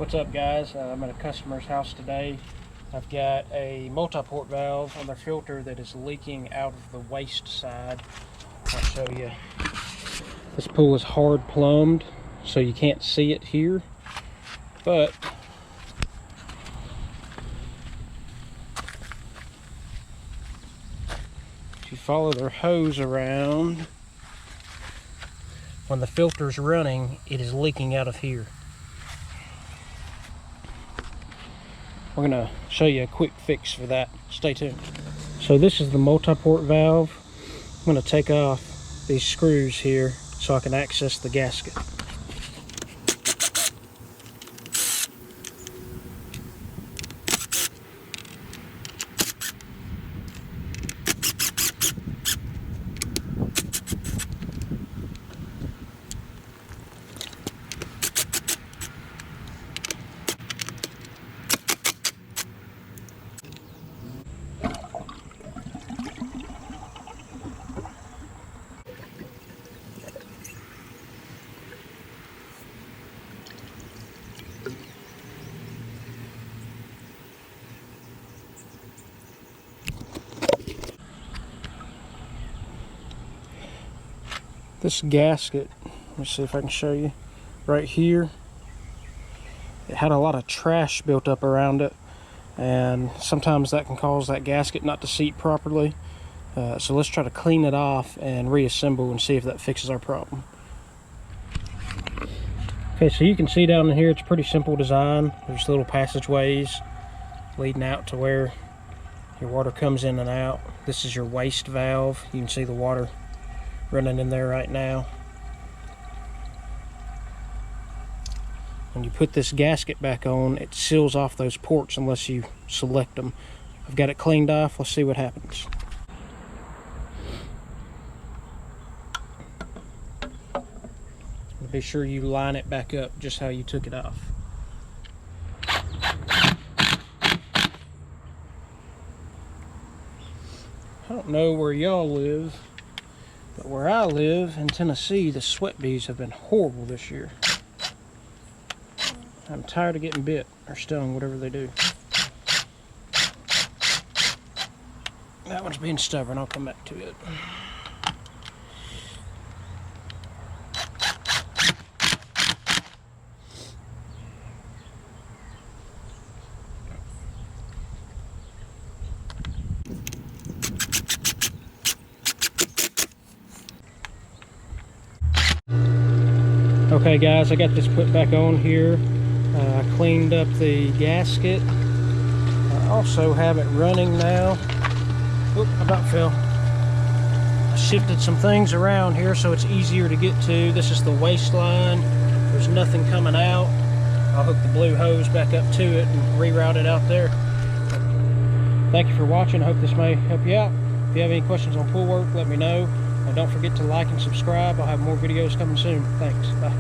What's up, guys? I'm at a customer's house today. I've got a multiport valve on their filter that is leaking out of the waste side. I'll show you. This pool is hard plumbed, so you can't see it here, but if you follow their hose around, when the filter's running, it is leaking out of here. We're going to show you a quick fix for that. Stay tuned. So this is the multiport valve. I'm going to take off these screws here so I can access the gasket. This gasket, let me see if I can show you, right here, it had a lot of trash built up around it, and sometimes that can cause that gasket not to seat properly. So let's try to clean it off and reassemble and see if that fixes our problem. Okay, so you can see down in here, it's a pretty simple design. There's little passageways leading out to where your water comes in and out. This is your waste valve. You can see the water running in there right now. When you put this gasket back on, it seals off those ports unless you select them. I've got it cleaned off. Let's see what happens. Be sure you line it back up just how you took it off. I don't know where y'all live, but where I live in Tennessee, the sweat bees have been horrible this year. I'm tired of getting bit or stung, whatever they do. That one's being stubborn. I'll come back to it. Okay guys, I got this put back on here. I cleaned up the gasket. I also have it running now. Oop, I about fell. I shifted some things around here so it's easier to get to. This is the waste line. There's nothing coming out. I'll hook the blue hose back up to it and reroute it out there. Thank you for watching. I hope this may help you out. If you have any questions on pool work, let me know. And don't forget to like and subscribe. I'll have more videos coming soon. Thanks. Bye.